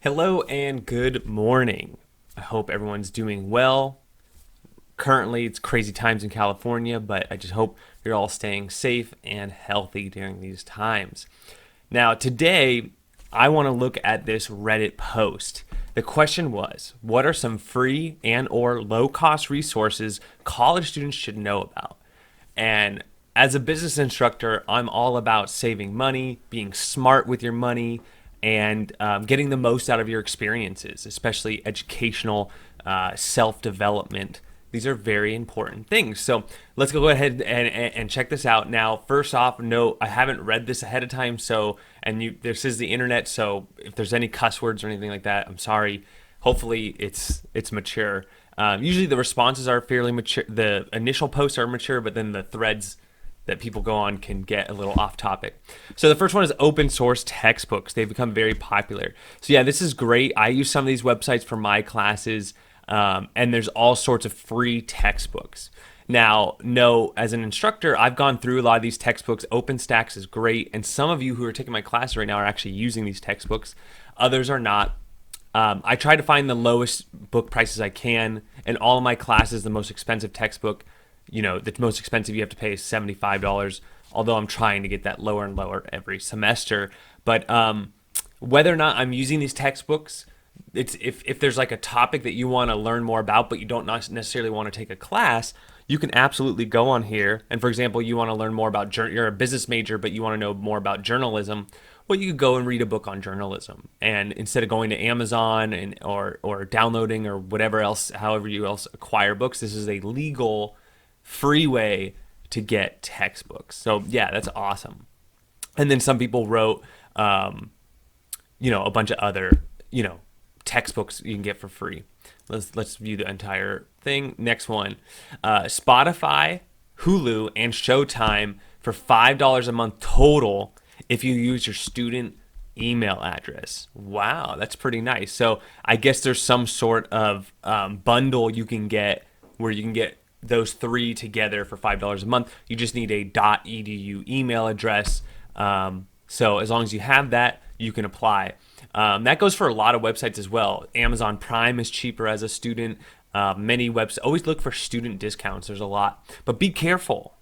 Hello and good morning. I hope everyone's doing well. Currently, it's crazy times in California, but I just hope you're all staying safe and healthy during these times. Now, today, I want to look at this Reddit post. The question was, what are some free and or low-cost resources college students should know about? And as a business instructor, I'm all about saving money, being smart with your money, and getting the most out of your experiences, especially educational, self development. These are very important things. So let's go ahead and check this out. Now, first off, no, I haven't read this ahead of time. So, this is the internet. So if there's any cuss words or anything like that, I'm sorry. Hopefully it's mature. Usually the responses are fairly mature. The initial posts are mature, but then the threads that people go on can get a little off topic. So the first one is open source textbooks. They've become very popular. So yeah, this is great. I use some of these websites for my classes, and there's all sorts of free textbooks. Now, no, as an instructor, I've gone through a lot of these textbooks. OpenStax is great, and some of you who are taking my class right now are actually using these textbooks. Others are not. I try to find the lowest book prices I can. In all of my classes, the most expensive textbook, the most expensive you have to pay is $75, although I'm trying to get that lower and lower every semester. But whether or not I'm using these textbooks, it's if there's like a topic that you want to learn more about, but you don't necessarily want to take a class, you can absolutely go on here. And for example, you want to learn more about, you're a business major, but you want to know more about journalism. Well, you could go and read a book on journalism. And instead of going to Amazon or downloading or whatever else, however you else acquire books, this is a legal free way to get textbooks. So yeah, that's awesome. And then some people wrote, a bunch of other, textbooks you can get for free. Let's view the entire thing. Next one, Spotify, Hulu, and Showtime for $5 a month total if you use your student email address. Wow, that's pretty nice. So I guess there's some sort of bundle you can get where you can get those three together for $5 a month. You just need a .edu email address. So as long as you have that, you can apply. That goes for a lot of websites as well. Amazon Prime is cheaper as a student. Many websites, always look for student discounts. There's a lot, but be careful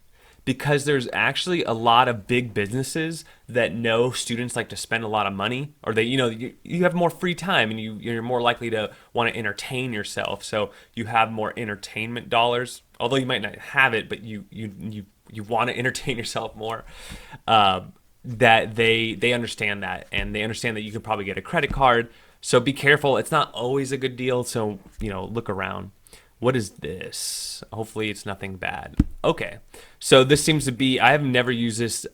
because there's actually a lot of big businesses that know students like to spend a lot of money, or they, you have more free time and you're more likely to want to entertain yourself. So you have more entertainment dollars, although you might not have it, but you want to entertain yourself more. That they understand that, and they understand that you could probably get a credit card. So be careful. It's not always a good deal. So, look around. What is this? Hopefully it's nothing bad. Okay. So this seems to be, I have never used this,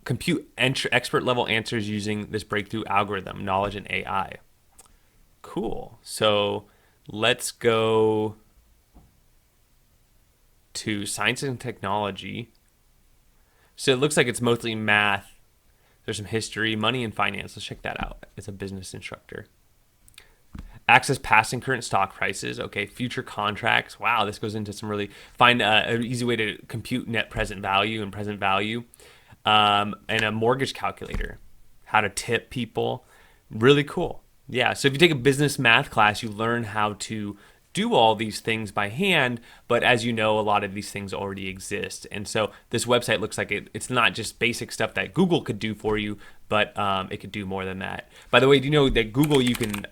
compute expert level answers using this breakthrough algorithm, knowledge and AI. Cool. So let's go to science and technology. So it looks like it's mostly math. There's some history, money, and finance. Let's check that out. It's a business instructor. Access past and current stock prices. Okay, future contracts. Wow, this goes into some really find an easy way to compute net present value and present value, and a mortgage calculator. How to tip people. Really cool. Yeah. So if you take a business math class, you learn how to do all these things by hand, but as you know, a lot of these things already exist. And so this website looks like it's not just basic stuff that Google could do for you, but it could do more than that. By the way, do you know that Google, you can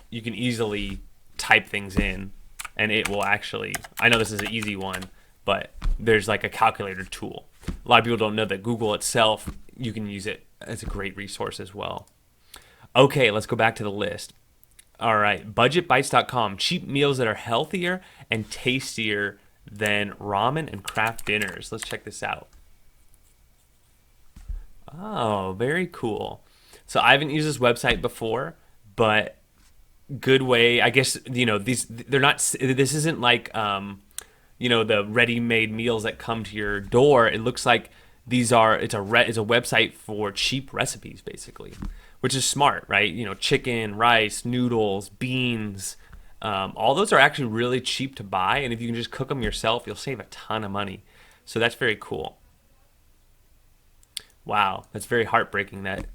easily type things in and it will actually, I know this is an easy one, but there's like a calculator tool. A lot of people don't know that Google itself, you can use it as a great resource as well. Okay, let's go back to the list. All right, budgetbites.com, cheap meals that are healthier and tastier than ramen and craft dinners. Let's check this out. Oh, very cool. So I haven't used this website before, but good way, I guess, they're not, this isn't like, the ready-made meals that come to your door. It looks like it's a website for cheap recipes, basically, which is smart, right? Chicken, rice, noodles, beans, all those are actually really cheap to buy. And if you can just cook them yourself, you'll save a ton of money. So that's very cool. Wow, that's very heartbreaking that,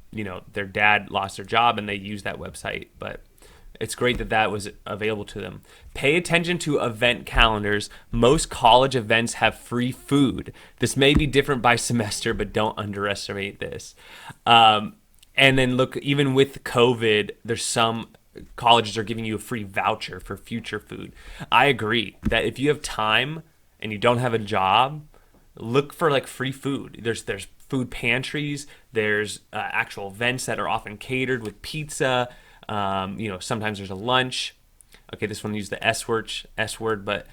their dad lost their job and they used that website, but it's great that that was available to them. Pay attention to event calendars. Most college events have free food. This may be different by semester, but don't underestimate this. And then look, even with COVID, there's some colleges are giving you a free voucher for future food. I agree that if you have time and you don't have a job, look for like free food. There's food pantries. There's actual events that are often catered with pizza. Sometimes there's a lunch. Okay, this one used the S word, but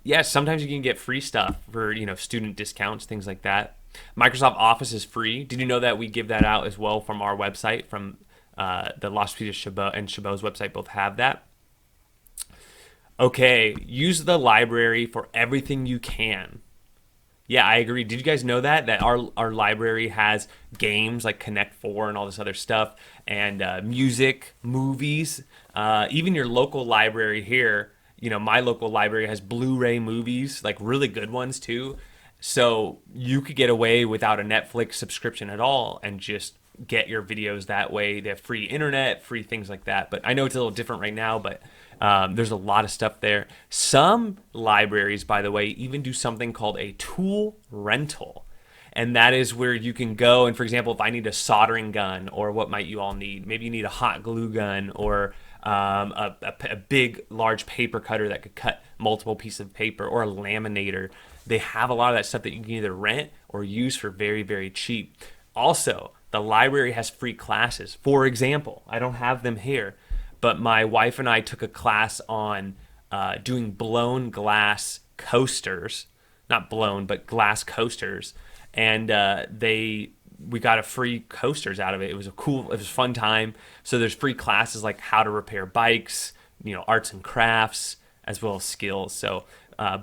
yeah, sometimes you can get free stuff for student discounts, things like that. Microsoft Office is free. Did you know that we give that out as well from our website? From the Las Pitas Chabot and Chabot's website both have that. Okay, use the library for everything you can. Yeah, I agree. Did you guys know that our library has games like Connect Four and all this other stuff, and music, movies, even your local library here. My local library has Blu-ray movies, like really good ones too. So you could get away without a Netflix subscription at all and just get your videos that way. They have free internet, free things like that. But I know it's a little different right now, but there's a lot of stuff there. Some libraries, by the way, even do something called a tool rental. And that is where you can go. And for example, if I need a soldering gun, or what might you all need? Maybe you need a hot glue gun, or a big, large paper cutter that could cut multiple pieces of paper, or a laminator. They have a lot of that stuff that you can either rent or use for very, very cheap. Also, the library has free classes. For example, I don't have them here, but my wife and I took a class on doing blown glass coasters. Not blown, but glass coasters. And we got a free coasters out of it. It was a fun time. So there's free classes like how to repair bikes, arts and crafts, as well as skills. So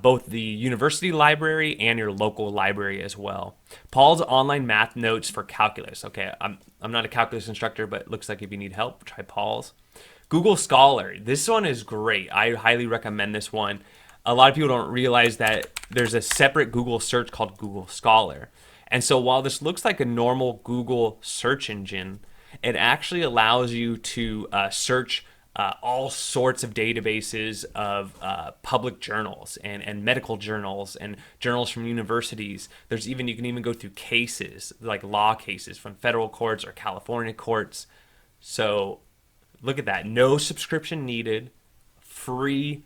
both the university library and your local library as well. Paul's online math notes for calculus. Okay, I'm not a calculus instructor, but it looks like if you need help, try Paul's. Google Scholar. This one is great. I highly recommend this one. A lot of people don't realize that there's a separate Google search called Google Scholar. And so while this looks like a normal Google search engine, it actually allows you to search all sorts of databases of public journals and medical journals and journals from universities. You can even go through cases, like law cases from federal courts or California courts. So look at that. No subscription needed, free,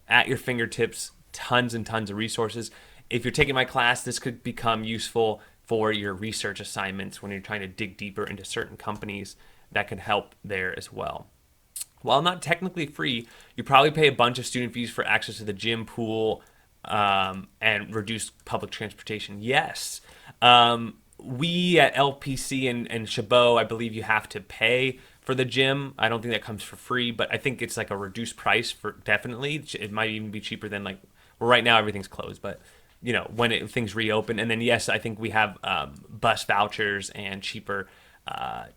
at your fingertips, tons and tons of resources. If you're taking my class, this could become useful for your research assignments when you're trying to dig deeper into certain companies. That could help there as well. While not technically free, you probably pay a bunch of student fees for access to the gym, pool, and reduced public transportation. Yes. We at LPC and Chabot, I believe you have to pay for the gym. I don't think that comes for free, but I think it's like a reduced price for definitely. It might even be cheaper than right now everything's closed, but when things reopen. And then yes, I think we have bus vouchers and cheaper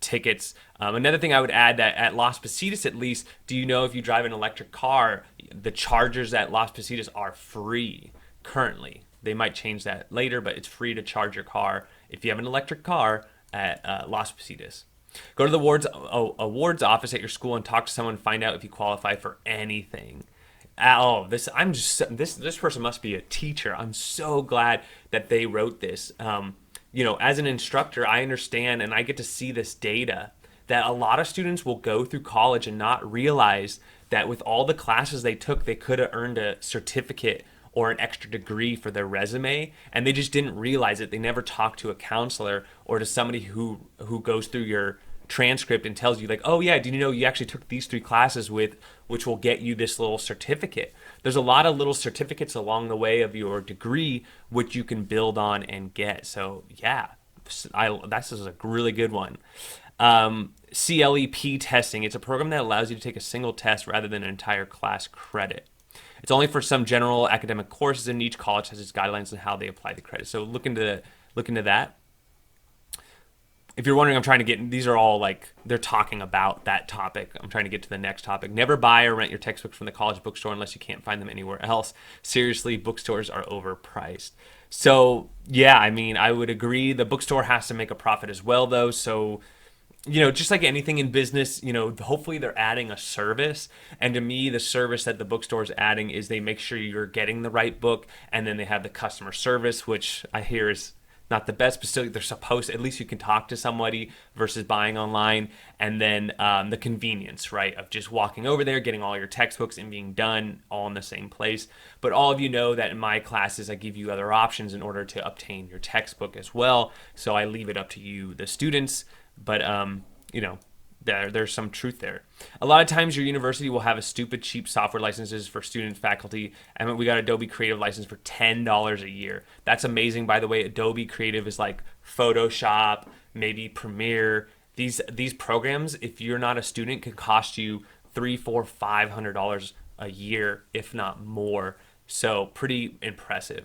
tickets. Another thing I would add, that at Las Positas at least, do you know if you drive an electric car, the chargers at Las Positas are free currently. They might change that later, but it's free to charge your car if you have an electric car at Las Positas. Go to the awards office at your school and talk to someone and find out if you qualify for anything. This person must be a teacher. I'm so glad that they wrote this. As an instructor, I understand and I get to see this data that a lot of students will go through college and not realize that with all the classes they took, they could have earned a certificate or an extra degree for their resume, and they just didn't realize it. They never talked to a counselor or to somebody who goes through your transcript and tells you like, oh yeah, did you know you actually took these 3 classes which will get you this little certificate. There's a lot of little certificates along the way of your degree which you can build on and get. So yeah, this is a really good one. CLEP testing. It's a program that allows you to take a single test rather than an entire class credit. It's only for some general academic courses, and each college has its guidelines on how they apply the credit. So look into that. if you're wondering, I'm trying to get, these are all like, they're talking about that topic. I'm trying to get to the next topic. Never buy or rent your textbooks from the college bookstore unless you can't find them anywhere else. Seriously, bookstores are overpriced. So, yeah, I mean, I would agree. The bookstore has to make a profit as well, though. So, just like anything in business, hopefully they're adding a service. And to me, the service that the bookstore is adding is they make sure you're getting the right book, and then they have the customer service, which I hear is not the best, but still they're supposed, at least you can talk to somebody versus buying online. And then the convenience, right, of just walking over there, getting all your textbooks and being done all in the same place. But all of you know that in my classes, I give you other options in order to obtain your textbook as well. So I leave it up to you, the students. But you know, there's some truth there. A lot of times your university will have a stupid cheap software licenses for student faculty. And we got Adobe Creative license for $10 a year. That's amazing, by the way. Adobe Creative is like Photoshop, maybe Premiere. These programs, if you're not a student, can cost you $300, $400, $500 a year, if not more. So pretty impressive.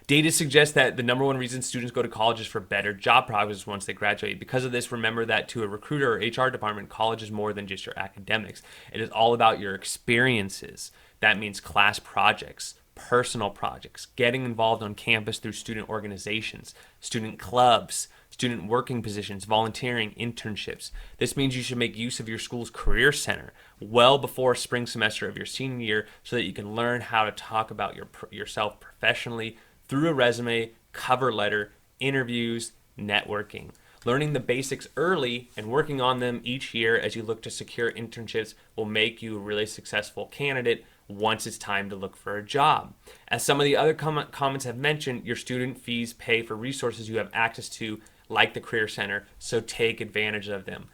Data suggests that the number one reason students go to college is for better job prospects once they graduate. Because of this, remember that to a recruiter or HR department, college is more than just your academics. It is all about your experiences. That means class projects, personal projects, getting involved on campus through student organizations, student clubs, student working positions, volunteering, internships. This means you should make use of your school's career center well before spring semester of your senior year so that you can learn how to talk about yourself professionally through a resume, cover letter, interviews, networking. Learning the basics early and working on them each year as you look to secure internships will make you a really successful candidate once it's time to look for a job. As some of the other comments have mentioned, your student fees pay for resources you have access to, like the Career Center, so take advantage of them.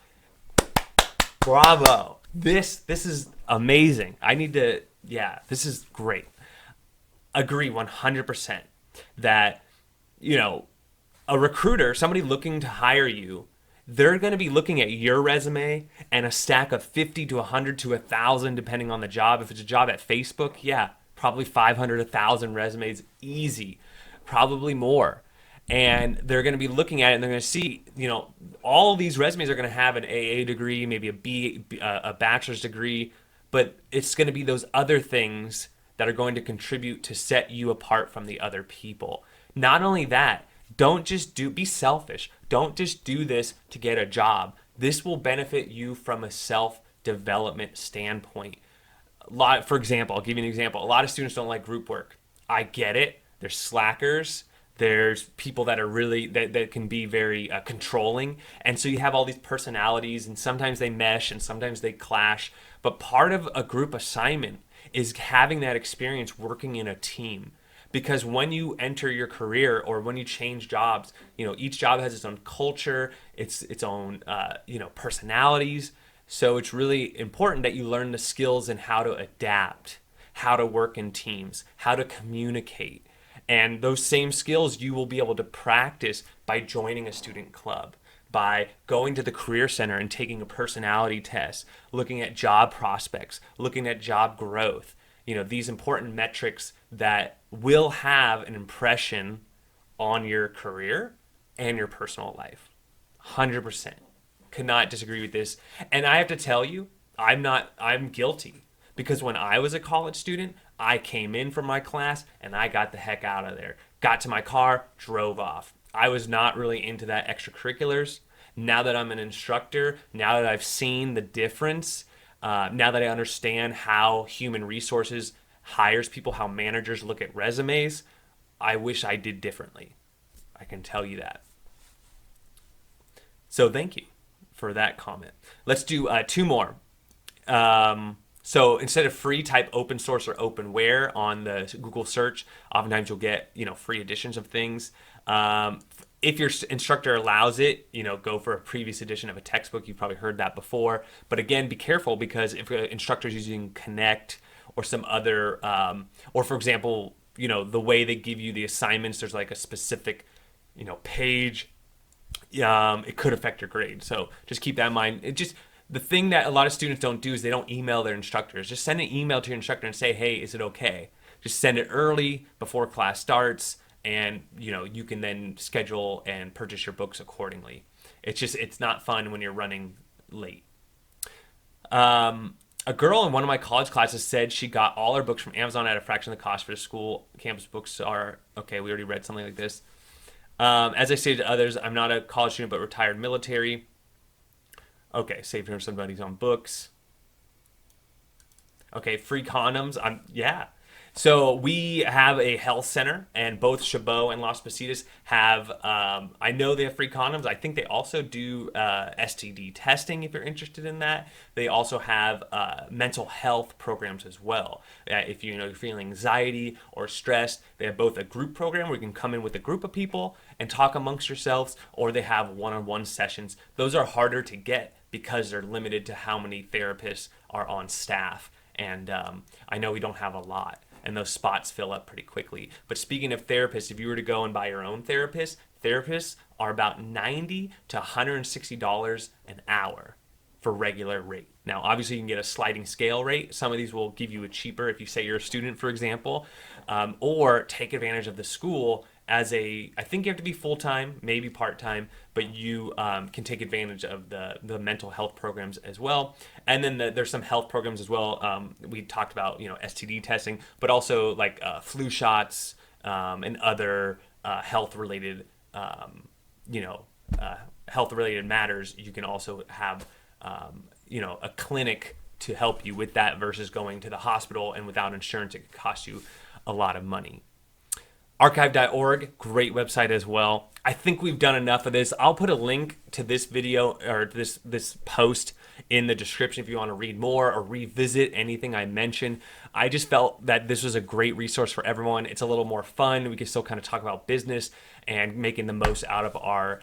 Bravo. This is amazing. This is great. Agree 100% that, a recruiter, somebody looking to hire you, they're going to be looking at your resume and a stack of 50 to 100 to 1,000 depending on the job. If it's a job at Facebook, yeah, probably 500, 1,000 resumes, easy, probably more. And they're going to be looking at it and they're going to see, all these resumes are going to have an AA degree, maybe a bachelor's degree, but it's going to be those other things that are going to contribute to set you apart from the other people. Not only that, be selfish. Don't just do this to get a job. This will benefit you from a self-development standpoint. For example, I'll give you an example. A lot of students don't like group work. I get it. There's slackers. There's people that are really, that can be very controlling. And so you have all these personalities, and sometimes they mesh and sometimes they clash. But part of a group assignment is having that experience working in a team. Because when you enter your career or when you change jobs, each job has its own culture, its own personalities. So it's really important that you learn the skills in how to adapt, how to work in teams, how to communicate. And those same skills you will be able to practice by joining a student club, by going to the Career Center and taking a personality test, looking at job prospects, looking at job growth. These important metrics that will have an impression on your career and your personal life. 100%. Could not disagree with this. And I have to tell you, I'm guilty. Because when I was a college student, I came in from my class and I got the heck out of there. Got to my car, drove off. I was not really into that extracurriculars. Now that I'm an instructor, now that I've seen the difference, now that I understand how human resources hires people, how managers look at resumes, I wish I did differently. I can tell you that. So thank you for that comment. Let's do two more. So instead of free, type open source or openware on the Google search. Oftentimes you'll get free editions of things. If your instructor allows it, go for a previous edition of a textbook. You've probably heard that before. But again, be careful, because if an instructor is using Connect or some other, or for example, the way they give you the assignments, there's like a specific, page. It could affect your grade. So just keep that in mind. The thing that a lot of students don't do is they don't email their instructors. Just send an email to your instructor and say, hey, is it okay? Just send it early before class starts, and you can then schedule and purchase your books accordingly. It's not fun when you're running late. A girl in one of my college classes said she got all her books from Amazon at a fraction of the cost for the school. Campus books are okay. We already read something like this. As I stated to others, I'm not a college student but retired military. Okay, saved her some money on books. Okay, free condoms. Yeah. So we have a health center, and both Chabot and Las Positas have. I know they have free condoms. I think they also do STD testing if you're interested in that. They also have mental health programs as well. If you're feeling anxiety or stressed, they have both a group program where you can come in with a group of people and talk amongst yourselves, or they have one-on-one sessions. Those are harder to get because they're limited to how many therapists are on staff. And I know we don't have a lot, and those spots fill up pretty quickly. But speaking of therapists, if you were to go and buy your own therapist, therapists are about $90 to $160 an hour for regular rate. Now, obviously, you can get a sliding scale rate. Some of these will give you a cheaper if you say you're a student, for example, or take advantage of the school as I think you have to be full-time, maybe part-time, but you can take advantage of the mental health programs as well. And then there's some health programs as well. We talked about, STD testing, but also like flu shots and other health-related, health-related matters. You can also have, a clinic to help you with that versus going to the hospital, and without insurance, it could cost you a lot of money. Archive.org, great website as well. I think we've done enough of this. I'll put a link to this video or this post in the description if you want to read more or revisit anything I mentioned. I just felt that this was a great resource for everyone. It's a little more fun. We can still kind of talk about business and making the most out of our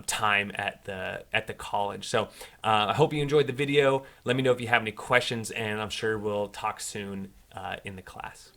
time at the college. So I hope you enjoyed the video. Let me know if you have any questions, and I'm sure we'll talk soon in the class.